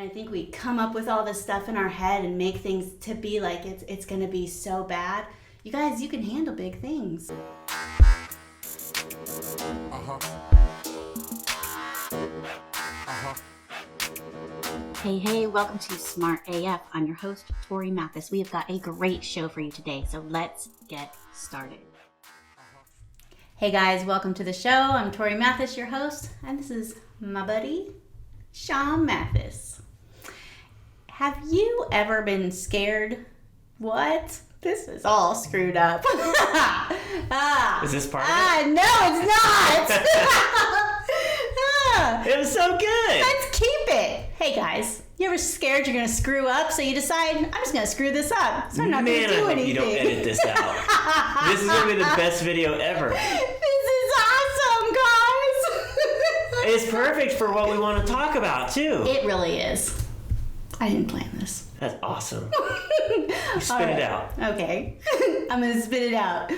And I think we come up with all this stuff in our head and make things to be like it's going to be so bad. You guys, you can handle big things. Hey, welcome to Smart AF. I'm your host, Torie Mathis. We have got a great show for you today, so let's get started. Hey guys, welcome to the show. I'm Torie Mathis, your host, and this is my buddy, Sean Mathis. Have you ever been scared? What? This is all screwed up. Is this part of it? No, it's not. It was so good. Let's keep it. Hey guys, you ever scared you're going to screw up, so you decide, I'm just going to screw this up, so I'm not going to do anything. You don't edit this out. This is going to be the best video ever. This is awesome, guys. It's perfect for what we want to talk about, too. It really is. I didn't plan this. That's awesome. You spit it out. Okay. I'm going to spit it out.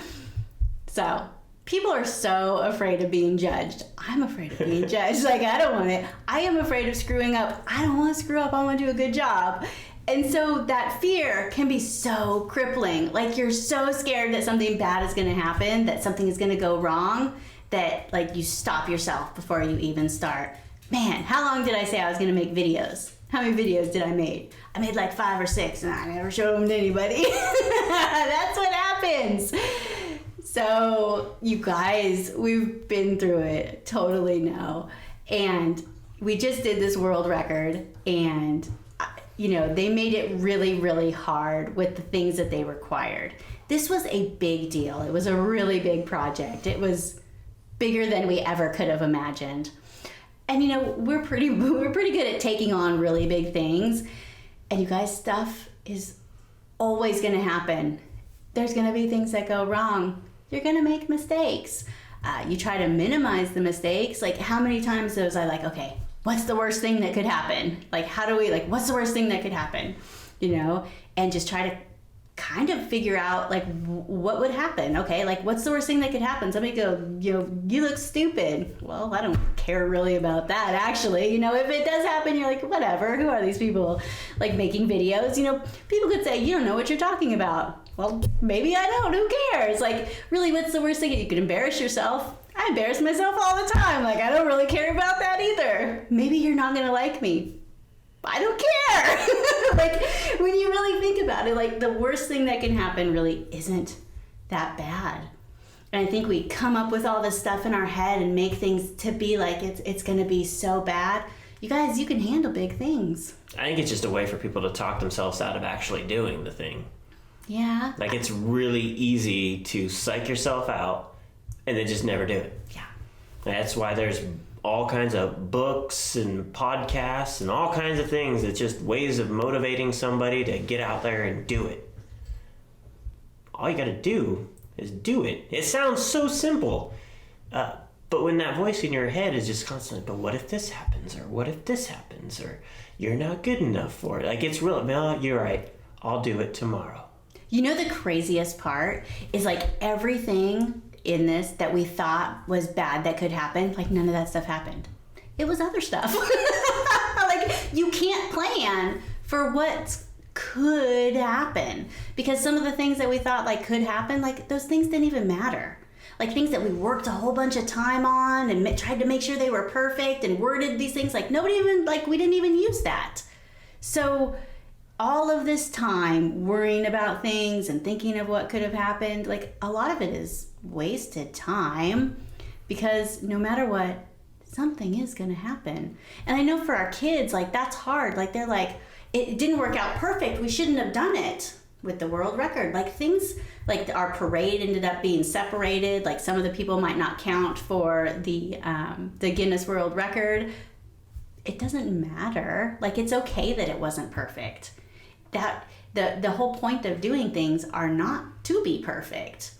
So, people are so afraid of being judged. I'm afraid of being judged. I don't want it. I am afraid of screwing up. I don't want to screw up. I want to do a good job. And so that fear can be so crippling. You're so scared that something bad is going to happen, that something is going to go wrong, that you stop yourself before you even start. Man, how long did I say I was going to make videos? How many videos did I make? I made 5 or 6 and I never showed them to anybody. That's what happens. So, you guys, we've been through it, totally know. And we just did this world record, and, they made it really, really hard with the things that they required. This was a big deal. It was a really big project. It was bigger than we ever could have imagined. And, we're pretty good at taking on really big things. And you guys, stuff is always going to happen. There's going to be things that go wrong. You're going to make mistakes. You try to minimize the mistakes. How many times was I okay, what's the worst thing that could happen? What's the worst thing that could happen? And just try to kind of figure out, what would happen? Okay, what's the worst thing that could happen? Somebody go, you look stupid. Well, I don't care really about that, actually. If it does happen, you're whatever. Who are these people, making videos? People could say, you don't know what you're talking about. Well, maybe I don't. Who cares? Really, what's the worst thing? You could embarrass yourself. I embarrass myself all the time. I don't really care about that either. Maybe you're not going to like me. I don't care. When you really think about it, the worst thing that can happen really isn't that bad. And I think we come up with all this stuff in our head and make things to be it's going to be so bad. You guys, you can handle big things. I think it's just a way for people to talk themselves out of actually doing the thing. Yeah. It's really easy to psych yourself out and then just never do it. Yeah. That's why there's all kinds of books and podcasts and all kinds of things. It's just ways of motivating somebody to get out there and do it. All you got to do is do it. It sounds so simple. But when that voice in your head is just constantly, but what if this happens? Or what if this happens? Or you're not good enough for it. It's real. No, you're right. I'll do it tomorrow. The craziest part is everything in this that we thought was bad that could happen, none of that stuff happened. It was other stuff. You can't plan for what could happen, because some of the things that we thought could happen, those things didn't even matter. Things that we worked a whole bunch of time on and tried to make sure they were perfect and worded these things, nobody even, we didn't even use that. So all of this time worrying about things and thinking of what could have happened, a lot of it is wasted time, because no matter what, something is going to happen. And I know for our kids, that's hard. They're it didn't work out perfect. We shouldn't have done it with the world record. Things our parade ended up being separated. Some of the people might not count for the Guinness World Record. It doesn't matter. It's okay that it wasn't perfect. That the whole point of doing things are not to be perfect.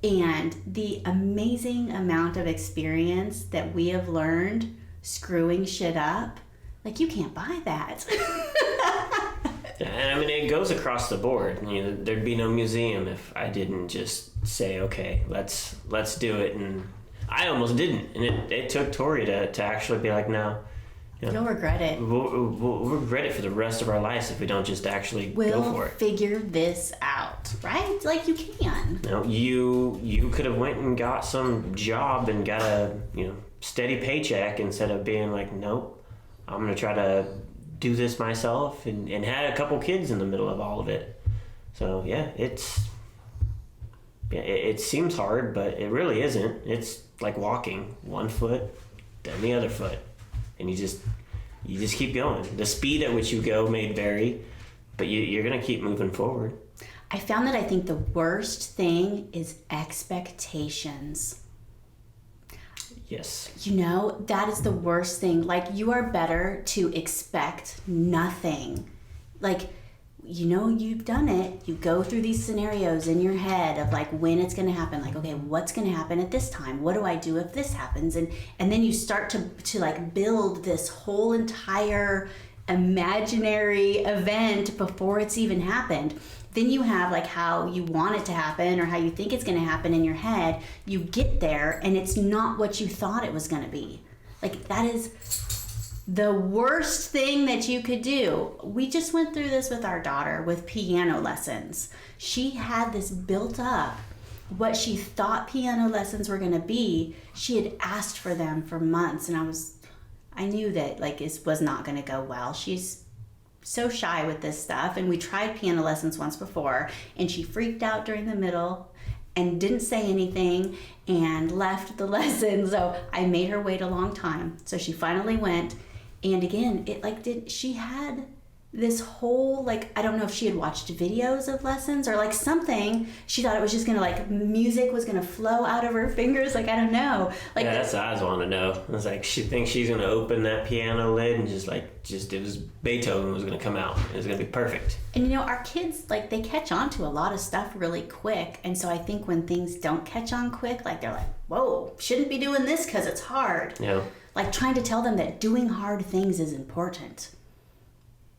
And the amazing amount of experience that we have learned screwing shit up, you can't buy that. And it goes across the board. There'd be no museum if I didn't just say, okay, let's do it. And I almost didn't. And it took Torie to actually be no, You'll regret it. We'll regret it for the rest of our lives if we don't just actually go for it. We'll figure this out, right? Like you can. You could have went and got some job and got a steady paycheck instead of being like, nope, I'm gonna try to do this myself, and had a couple kids in the middle of all of it. So it seems hard, but it really isn't. It's like walking, one foot, then the other foot. And you just keep going. The speed at which you go may vary, but you're going to keep moving forward. I found that I think the worst thing is expectations. Yes. That is the worst thing. Like, you are better to expect nothing. Like, you've done it. You go through these scenarios in your head of like when it's going to happen. Like, okay, what's going to happen at this time? What do I do if this happens? And then you start to like build this whole entire imaginary event before it's even happened. Then you have like how you want it to happen or how you think it's going to happen in your head. You get there and it's not what you thought it was going to be. Like, that is the worst thing that you could do. We just went through this with our daughter with piano lessons. She had this built up, what she thought piano lessons were going to be. She had asked for them for months, and I knew that like it was not going to go well. She's so shy with this stuff, and we tried piano lessons once before, and she freaked out during the middle and didn't say anything and left the lesson. So I made her wait a long time. So she finally went. And again, she had this whole, like, I don't know if she had watched videos of lessons or like something. She thought it was just gonna like, music was gonna flow out of her fingers. Like, I don't know. Like, yeah, that's what I want to know. It's like, she thinks she's gonna open that piano lid and just it was Beethoven was gonna come out. It was gonna be perfect. And our kids, like, they catch on to a lot of stuff really quick. And so I think when things don't catch on quick, like, they're like, whoa, shouldn't be doing this because it's hard. Yeah. Like, trying to tell them that doing hard things is important.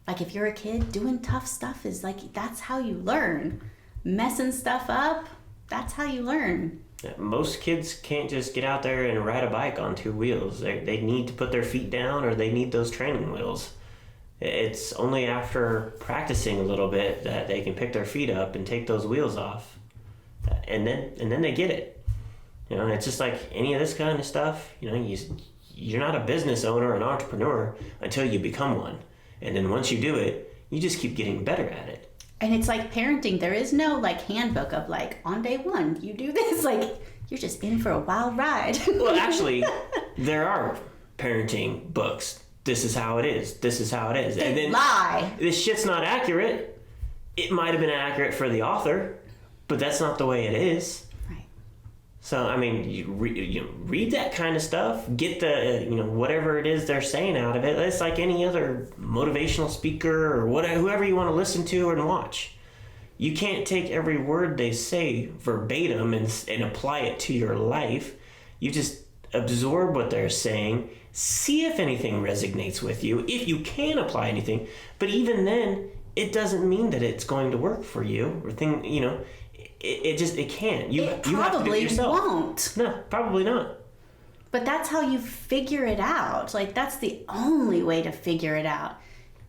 Like, if you're a kid, doing tough stuff is like, that's how you learn. Messing stuff up, that's how you learn. Yeah, most kids can't just get out there and ride a bike on two wheels. They need to put their feet down, or they need those training wheels. It's only after practicing a little bit that they can pick their feet up and take those wheels off. And then they get it. It's just like any of this kind of stuff. You're not a business owner, an entrepreneur, until you become one. And then once you do it, you just keep getting better at it. And it's like parenting. There is no like handbook of like, on day one, you do this. Like, you're just in for a wild ride. Well, actually, there are parenting books. This is how it is. This is how it is. They and then lie. This shit's not accurate. It might have been accurate for the author, but that's not the way it is. So, I mean, you read that kind of stuff, get the, whatever it is they're saying out of it. It's like any other motivational speaker or whatever, whoever you want to listen to and watch. You can't take every word they say verbatim and apply it to your life. You just absorb what they're saying, see if anything resonates with you, if you can apply anything. But even then, it doesn't mean that it's going to work for you or it can't. You have to do it yourself. Won't. No, probably not. But that's how you figure it out. Like, that's the only way to figure it out.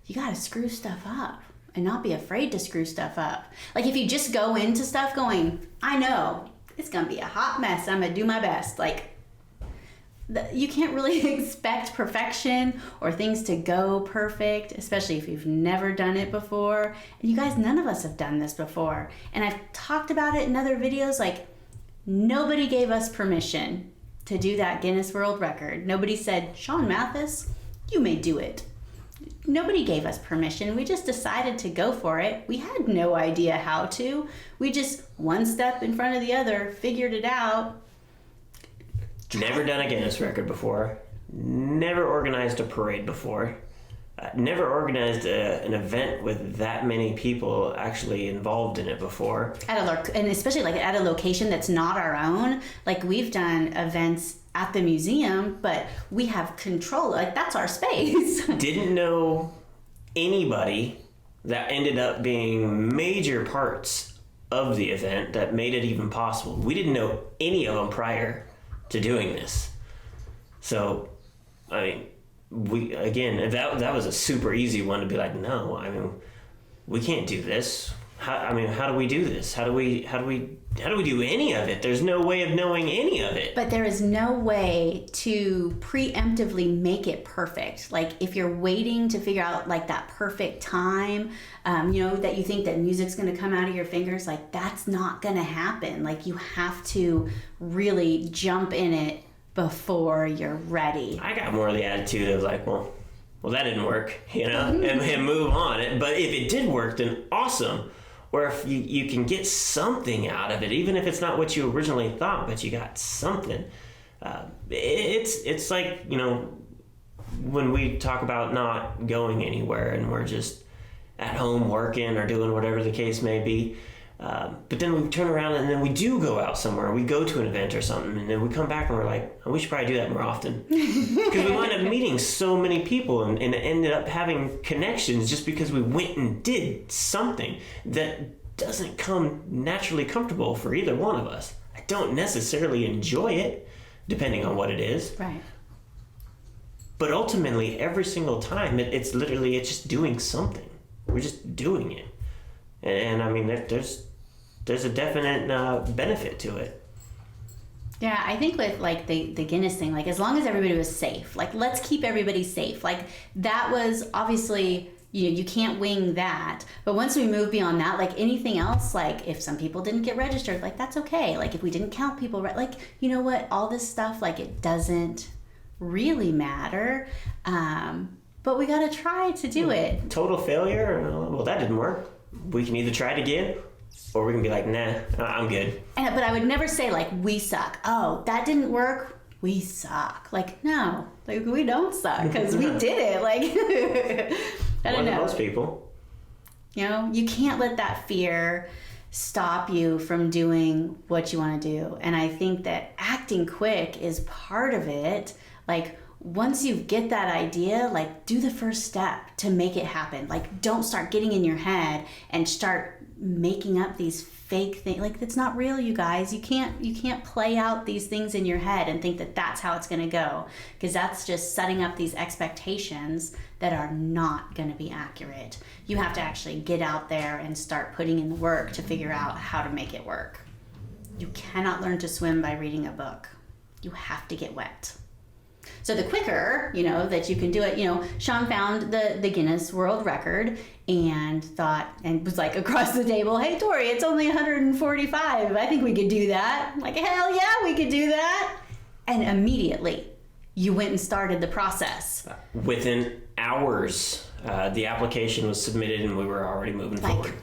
You got to screw stuff up and not be afraid to screw stuff up. Like, if you just go into stuff going, I know it's going to be a hot mess. I'm going to do my best. Like, you can't really expect perfection or things to go perfect, especially if you've never done it before. And you guys, none of us have done this before. And I've talked about it in other videos. Like, nobody gave us permission to do that Guinness World Record. Nobody said, Sean Mathis, you may do it. Nobody gave us permission. We just decided to go for it. We had no idea how to. We just, one step in front of the other, figured it out. Never done a Guinness record before. Never organized a parade before. Never organized an event with that many people actually involved in it before. And especially like at a location that's not our own. Like, we've done events at the museum, but we have control. Like, that's our space. Didn't know anybody that ended up being major parts of the event that made it even possible. We didn't know any of them prior to doing this. So, I mean, that was a super easy one to be like, no, I mean, we can't do this. How do we do this? How do we do any of it? There's no way of knowing any of it. But there is no way to preemptively make it perfect. Like if you're waiting to figure out like that perfect time, that you think that music's going to come out of your fingers, like that's not going to happen. Like you have to really jump in it before you're ready. I got more of the attitude of like, well, that didn't work, and move on. But if it did work, then awesome. Or if you can get something out of it, even if it's not what you originally thought, but you got something. It's like, when we talk about not going anywhere and we're just at home working or doing whatever the case may be. But then we turn around and then we do go out somewhere. We go to an event or something, and then we come back and we're like, oh, we should probably do that more often. Because we wind up meeting so many people and ended up having connections just because we went and did something that doesn't come naturally comfortable for either one of us. I don't necessarily enjoy it, depending on what it is. Right. But ultimately, every single time, it's just doing something. We're just doing it. And I mean, there's a definite benefit to it. Yeah, I think with like the Guinness thing, like as long as everybody was safe, like let's keep everybody safe. Like that was obviously, you can't wing that. But once we move beyond that, like anything else, like if some people didn't get registered, like that's okay. Like if we didn't count people, like you know what, all this stuff, like it doesn't really matter. But we gotta try to do it. Total failure? Well, that didn't work. We can either try it again, or we can be like, nah, I'm good. But I would never say like, we suck. Oh, that didn't work. We suck. Like, no, like we don't suck because we did it. Like, I don't know. Most people. You can't let that fear stop you from doing what you want to do. And I think that acting quick is part of it. Like, once you get that idea, like do the first step to make it happen. Like don't start getting in your head and start making up these fake things. Like it's not real, you guys. You can't play out these things in your head and think that that's how it's going to go, because that's just setting up these expectations that are not going to be accurate. You have to actually get out there and start putting in the work to figure out how to make it work. You cannot learn to swim by reading a book. You have to get wet. So the quicker, that you can do it, Sean found the Guinness World Record and was like across the table, hey, Torie, it's only 145. I think we could do that. I'm like, hell yeah, we could do that. And immediately you went and started the process. Within hours, the application was submitted and we were already moving forward.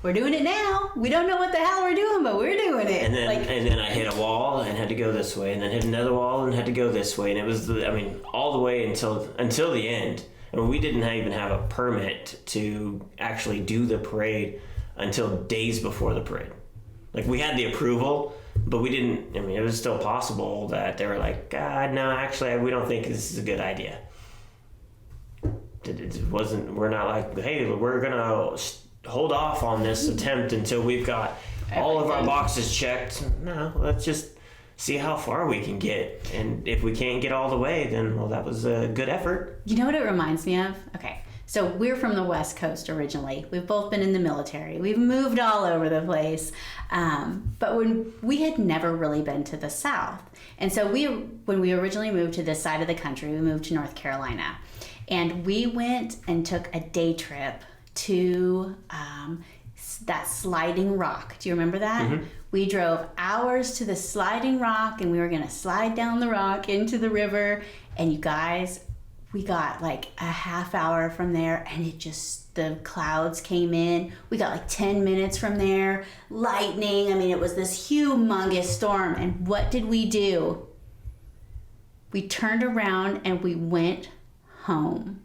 We're doing it now. We don't know what the hell we're doing, but we're doing it. And then I hit a wall and had to go this way, and then hit another wall and had to go this way, and it was all the way until the end. And we didn't even have a permit to actually do the parade until days before the parade. Like we had the approval, but we didn't. It was still possible that they were like, God, no, actually, we don't think this is a good idea. It wasn't. We're not like, hey, we're gonna hold off on this attempt until we've got all of our boxes checked. No, let's just see how far we can get. And if we can't get all the way, then, well, that was a good effort. You know what it reminds me of? Okay, so we're from the West Coast originally. We've both been in the military. We've moved all over the place. But when we had never really been to the South. And so when we originally moved to this side of the country, we moved to North Carolina. And we went and took a day trip to that sliding rock. Do you remember that? Mm-hmm. We drove hours to the sliding rock, and we were going to slide down the rock into the river. And you guys, we got like a half hour from there, and the clouds came in. We got like 10 minutes from there. Lightning. It was this humongous storm. And what did we do? We turned around and we went home.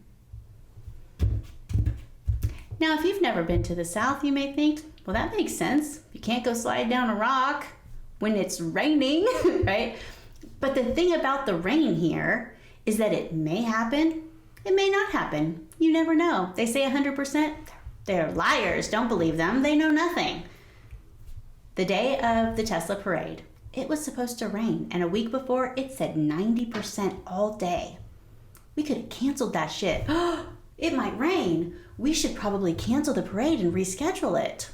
Now, if you've never been to the South, you may think, well, that makes sense. You can't go slide down a rock when it's raining, right? But the thing about the rain here is that it may happen, it may not happen. You never know. They say 100%. They're liars. Don't believe them. They know nothing. The day of the Tesla parade, it was supposed to rain. And a week before, it said 90% all day. We could have canceled that shit. It might rain. We should probably cancel the parade and reschedule it.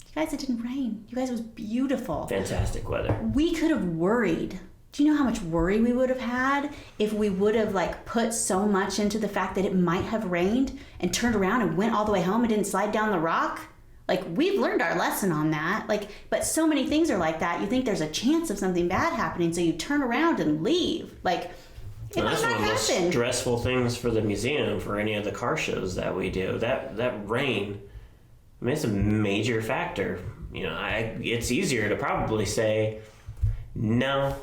You guys, it didn't rain. You guys, it was beautiful. Fantastic weather. We could have worried. Do you know how much worry we would have had if we would have like put so much into the fact that it might have rained and turned around and went all the way home and didn't slide down the rock? Like, we've learned our lesson on that. Like, but so many things are like that. You think there's a chance of something bad happening, so you turn around and leave. Like, it might not happen. That's one of the most stressful things for the museum, for any of the car shows that we do. That rain, I mean, it's a major factor. You know, it's easier to probably say, no,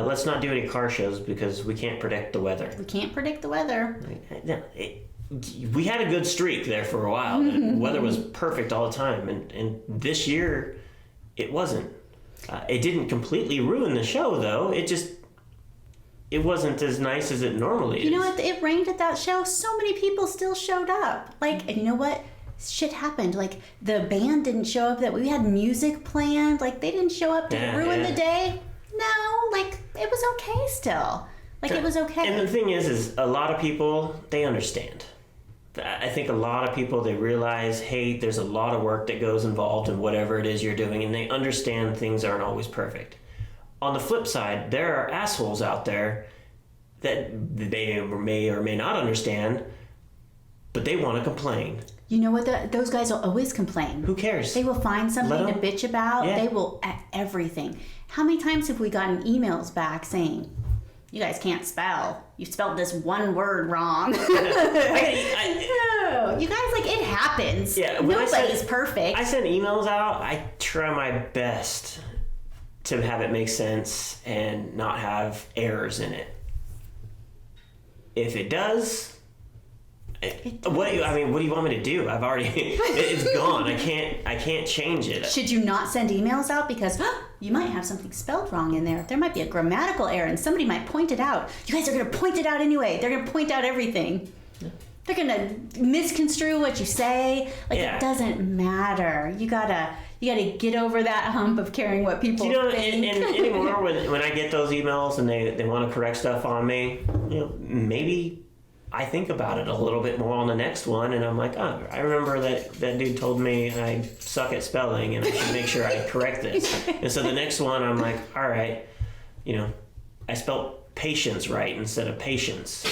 let's not do any car shows because we can't predict the weather. We can't predict the weather. We had a good streak there for a while. The weather was perfect all the time. And this year, it wasn't. It didn't completely ruin the show, though. It wasn't as nice as it normally is. You know what? It rained at that show. So many people still showed up. Like, and you know what? Shit happened. Like, the band didn't show up. That we had music planned. Like, they didn't show up to ruin the day. No, like, it was okay still. Like, it was okay. And the thing is a lot of people, they understand. I think a lot of people, they realize, hey, there's a lot of work that goes involved in whatever it is you're doing, and they understand things aren't always perfect. On the flip side, there are assholes out there that they may or may not understand, but they want to complain. You know what? Those guys will always complain. Who cares? They will find something to bitch about. Yeah. They will at everything. How many times have we gotten emails back saying, you guys can't spell. You spelled this one word wrong. No. You guys, like, it happens. Yeah, nobody's perfect. I send emails out. I try my best to have it make sense and not have errors in it. If it does... What do you want me to do? I've already it's gone. I can't change it. Should you not send emails out because you might have something spelled wrong in there? There might be a grammatical error and somebody might point it out. You guys are going to point it out anyway. They're going to point out everything. Yeah. They're going to misconstrue what you say. Like, It doesn't matter. You gotta get over that hump of caring what people think. And anymore when I get those emails and they want to correct stuff on me, maybe I think about it a little bit more on the next one, and I'm like, oh, I remember that dude told me I suck at spelling, and I should make sure I correct this. And so the next one, I'm like, all right, I spelled patience right instead of patience.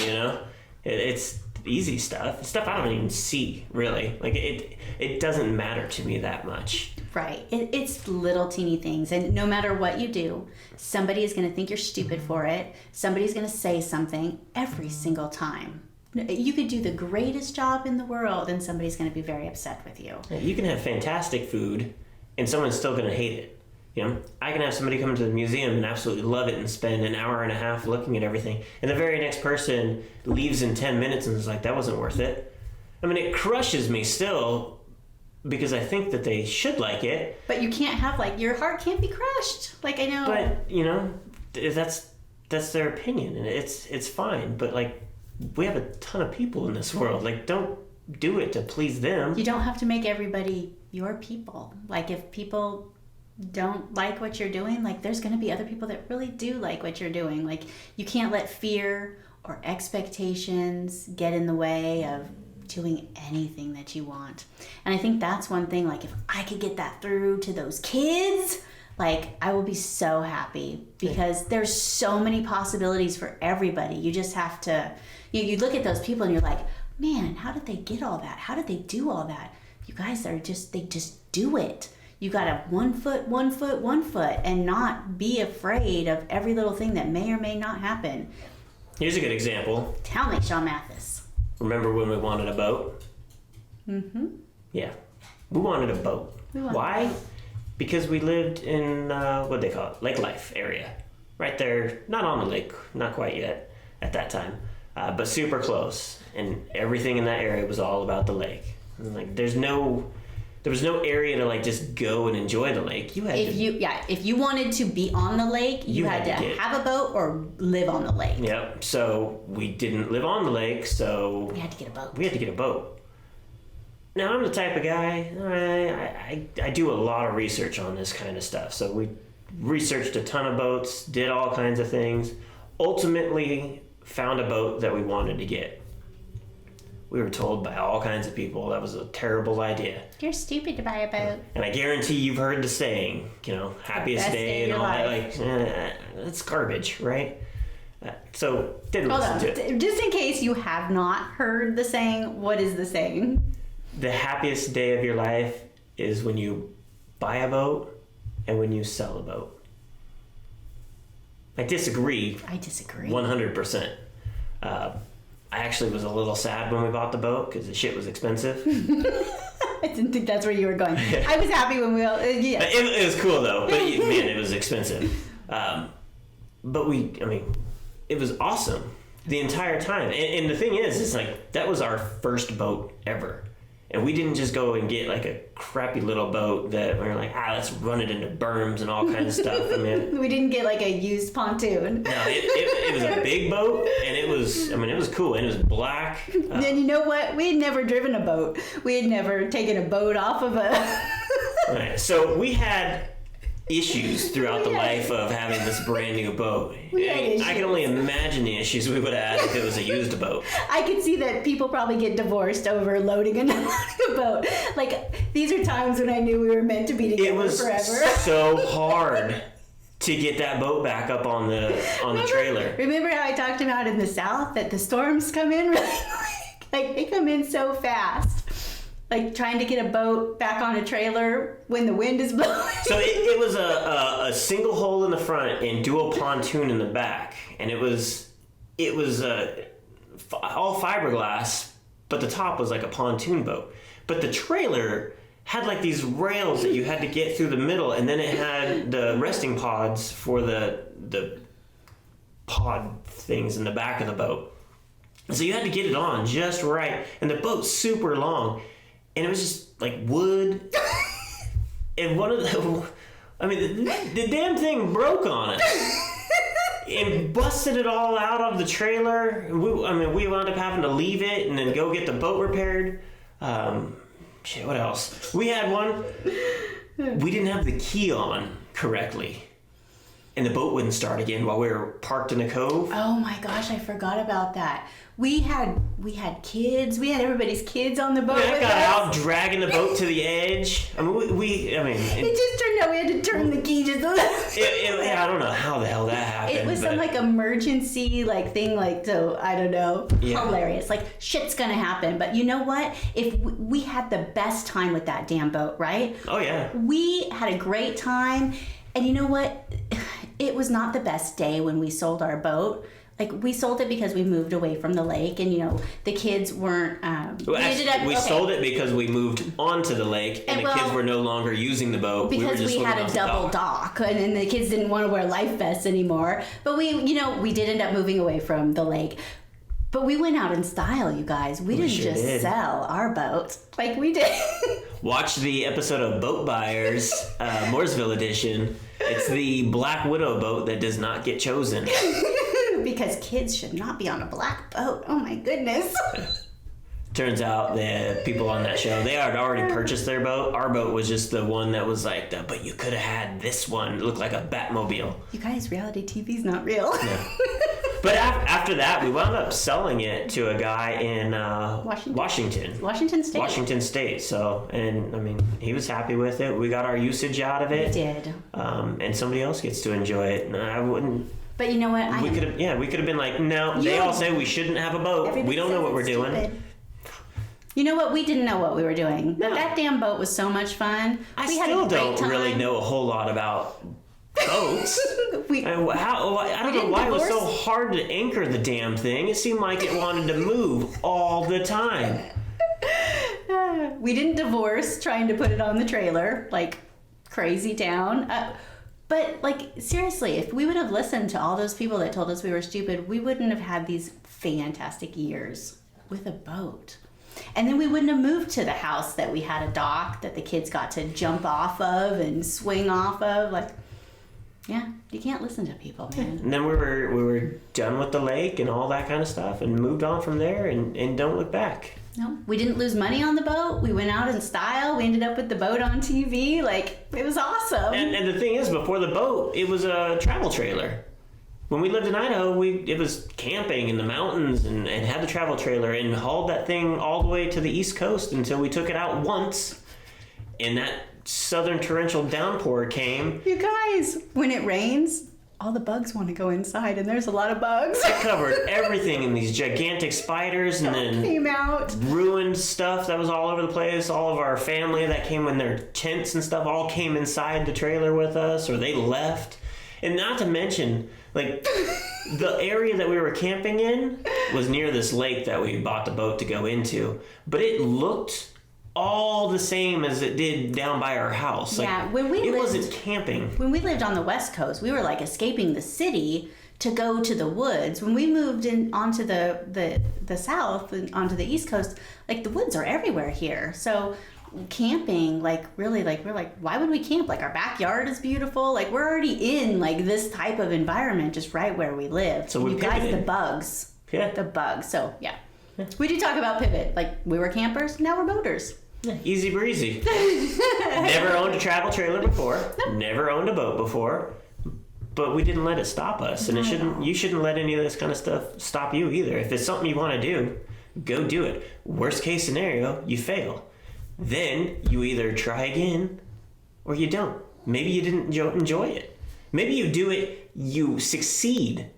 It's easy stuff I don't even see, really. Like, it doesn't matter to me that much. Right. It's little teeny things, and no matter what you do, somebody is going to think you're stupid for it. Somebody's going to say something every single time. You could do the greatest job in the world, and somebody's going to be very upset with you. You can have fantastic food, and someone's still going to hate it. I can have somebody come to the museum and absolutely love it and spend an hour and a half looking at everything, and the very next person leaves in 10 minutes and is like, that wasn't worth it. I mean, it crushes me still, because I think that they should like it. But you can't have, your heart can't be crushed. Like, I know. But, that's their opinion, and it's fine. But, we have a ton of people in this world. Don't do it to please them. You don't have to make everybody your people. If people don't like what you're doing, there's going to be other people that really do like what you're doing. You can't let fear or expectations get in the way of doing anything that you want. And I think that's one thing, if I could get that through to those kids, I will be so happy, because there's so many possibilities for everybody. You just have to, you look at those people and you're like, man, how did they get all that? How did they do all that? You guys they just do it. You gotta 1 foot, 1 foot, 1 foot, and not be afraid of every little thing that may or may not happen. Here's a good example. Tell me, Sean Mathis. Remember when we wanted a boat? Mm-hmm. Yeah. We wanted a boat. Why? Because we lived in, what they call it, Lake Life area. Right there, not on the lake, not quite yet at that time, but super close. And everything in that area was all about the lake. And, there was no area to just go and enjoy the lake. If you wanted to be on the lake, you had to have a boat or live on the lake. Yep. So we didn't live on the lake, so we had to get a boat. Now, I'm the type of guy, I do a lot of research on this kind of stuff. So we researched a ton of boats, did all kinds of things. Ultimately found a boat that we wanted to get. We were told by all kinds of people that was a terrible idea. You're stupid to buy a boat. And I guarantee you've heard the saying, happiest day and all that. Like, that's garbage, right? So didn't listen to it. Just in case you have not heard the saying, what is the saying? The happiest day of your life is when you buy a boat and when you sell a boat. I disagree. 100%. I actually was a little sad when we bought the boat because the shit was expensive. I didn't think that's where you were going. I was happy when we all... yeah. It was cool though, but man, it was expensive. But it was awesome the entire time. And the thing is, it's like, that was our first boat ever. And we didn't just go and get like a crappy little boat that we were like, let's run it into berms and all kinds of stuff. We didn't get like a used pontoon. No, it was a big boat, and it was cool, and it was black. And you know what? We had never driven a boat. We had never taken a boat off of a... Right. So we had issues throughout the life of having this brand new boat. I can only imagine the issues we would have had if it was a used boat. I could see that people probably get divorced over loading and unloading a boat. Like, these are times when I knew we were meant to be together forever. It was so hard to get that boat back up on the trailer. Remember how I talked about in the South that the storms come in really quick? Like, they come in so fast. Like trying to get a boat back on a trailer when the wind is blowing. So it was a single hole in the front and dual pontoon in the back, and it was all fiberglass, but the top was like a pontoon boat. But the trailer had like these rails that you had to get through the middle, and then it had the resting pods for the pod things in the back of the boat. So you had to get it on just right, and the boat's super long. And it was just like wood. And the damn thing broke on us. And busted it all out of the trailer. We wound up having to leave it and then go get the boat repaired. What else? We had one. We didn't have the key on correctly. And the boat wouldn't start again while we were parked in a cove. Oh my gosh, I forgot about that. We had kids. We had everybody's kids on the boat. I got out dragging the boat to the edge. It just turned out we had to turn the key just a little. I don't know how the hell that happened. It was some like emergency thing, so I don't know. Yeah. Hilarious. Like, shit's gonna happen. But you know what? If we had the best time with that damn boat, right? Oh yeah. We had a great time. And you know what? It was not the best day when we sold our boat. Like, we sold it because we moved away from the lake, and the kids weren't. We sold it because we moved onto the lake, and the kids were no longer using the boat because we had a double dock, and the kids didn't want to wear life vests anymore. But we did end up moving away from the lake. But we went out in style, you guys. We didn't just sell our boat like we did. Watch the episode of Boat Buyers, Mooresville edition. It's the Black Widow boat that does not get chosen. Because kids should not be on a black boat. Oh my goodness. Turns out the people on that show, they had already purchased their boat. Our boat was just the one that was like, but you could have had this one. It looked like a Batmobile. You guys, reality TV's not real. No. But after that, we wound up selling it to a guy in Washington State. So, and he was happy with it. We got our usage out of it. We did. And somebody else gets to enjoy it. And I wouldn't. But you know what? We could have been like, no. They all say we shouldn't have a boat. We don't know what we're doing. You know what? We didn't know what we were doing. No. That damn boat was so much fun. I still don't really know a whole lot about boats. I don't know why it was so hard to anchor the damn thing. It seemed like it wanted to move all the time. We didn't divorce trying to put it on the trailer like crazy town. But seriously, if we would have listened to all those people that told us we were stupid, we wouldn't have had these fantastic years with a boat. And then we wouldn't have moved to the house that we had a dock that the kids got to jump off of and swing off of. Yeah, you can't listen to people, man. And then we were done with the lake and all that kind of stuff and moved on from there and don't look back. No, we didn't lose money on the boat. We went out in style. We ended up with the boat on TV. It was awesome. And the thing is, before the boat, it was a travel trailer. When we lived in Idaho, it was camping in the mountains and had the travel trailer and hauled that thing all the way to the East Coast until we took it out once. And that southern torrential downpour came. You guys, when it rains, all the bugs want to go inside, and there's a lot of bugs. It covered everything in these gigantic spiders, and then came out. Ruined stuff that was all over the place. All of our family that came in their tents and stuff all came inside the trailer with us, or they left. And not to mention, like, the area that we were camping in was near this lake that we bought the boat to go into, but it looked all the same as it did down by our house. Like, yeah, it wasn't camping. When we lived on the West Coast, we were like escaping the city to go to the woods. When we moved in onto the South and onto the East Coast, like the woods are everywhere here. So camping, like really, like we're like, why would we camp? Like our backyard is beautiful. Like we're already in like this type of environment just right where we live. So we you guys, the bugs. Yeah. The bugs. So yeah. We do talk about pivot. Like we were campers, now we're boaters. Easy breezy. Never owned a travel trailer before. Nope. Never owned a boat before. But we didn't let it stop us. And you shouldn't let any of this kind of stuff stop you either. If it's something you want to do, go do it. Worst case scenario, you fail. Then you either try again or you don't. Maybe you didn't enjoy it. Maybe you do it, you succeed,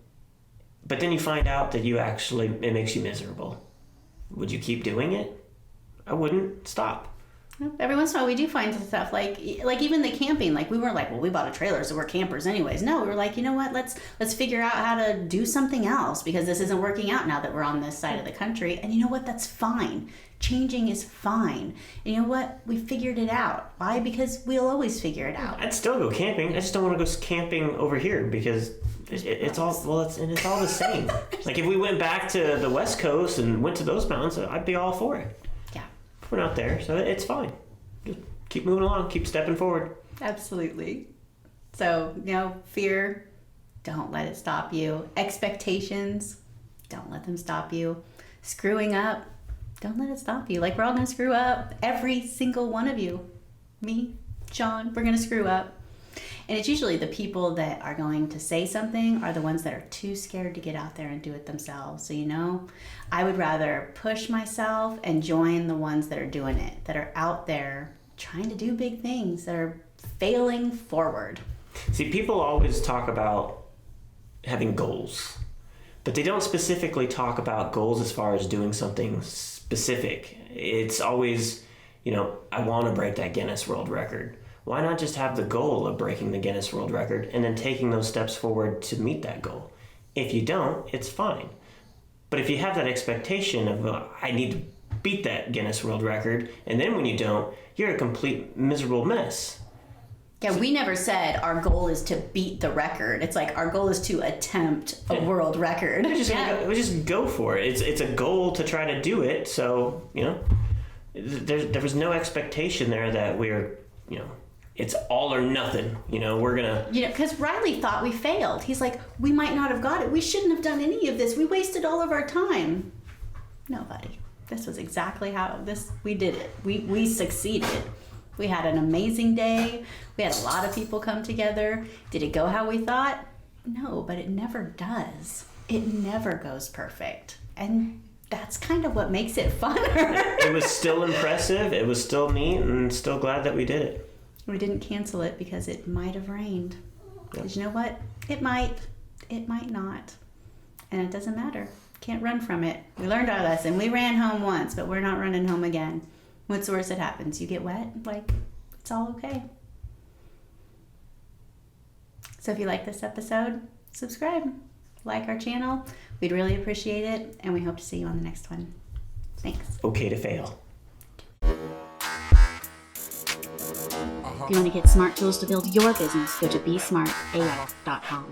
but then you find out that it makes you miserable. Would you keep doing it? I wouldn't. Stop. Every once in a while we do find stuff like even the camping. Like we weren't like, well, we bought a trailer, so we're campers anyways. No, we were like, you know what? Let's figure out how to do something else because this isn't working out now that we're on this side of the country. And you know what? That's fine. Changing is fine. And you know what? We figured it out. Why? Because we'll always figure it out. I'd still go camping. I just don't want to go camping over here because it's all the same. Like if we went back to the West Coast and went to those mountains, I'd be all for it. We're not there, so it's fine. Just keep moving along, keep stepping forward. Absolutely. So, fear, don't let it stop you. Expectations, don't let them stop you. Screwing up, don't let it stop you. Like, we're all going to screw up. Every single one of you. Me, Sean, we're going to screw up. And it's usually the people that are going to say something are the ones that are too scared to get out there and do it themselves. So, I would rather push myself and join the ones that are doing it, that are out there trying to do big things, that are failing forward. See, people always talk about having goals, but they don't specifically talk about goals as far as doing something specific. It's always, I want to break that Guinness World Record. Why not just have the goal of breaking the Guinness World Record and then taking those steps forward to meet that goal? If you don't, it's fine. But if you have that expectation of, I need to beat that Guinness World Record, and then when you don't, you're a complete miserable mess. Yeah, we never said our goal is to beat the record. It's like our goal is to attempt a world record. We just go for it. It's a goal to try to do it. So, there was no expectation there that we're, it's all or nothing. We're gonna. Because Riley thought we failed. He's like, we might not have got it. We shouldn't have done any of this. We wasted all of our time. No, buddy. This was exactly how we did it. We succeeded. We had an amazing day. We had a lot of people come together. Did it go how we thought? No, but it never does. It never goes perfect. And that's kind of what makes it funner. It was still impressive. It was still neat, and still glad that we did it. We didn't cancel it because it might have rained. Because you know what? It might not. And it doesn't matter. Can't run from it. We learned our lesson. We ran home once, but we're not running home again. What's the worst that happens? You get wet? It's all okay. So if you like this episode, subscribe. Like our channel. We'd really appreciate it. And we hope to see you on the next one. Thanks. Okay to fail. If you want to get smart tools to build your business, go to besmartaf.com.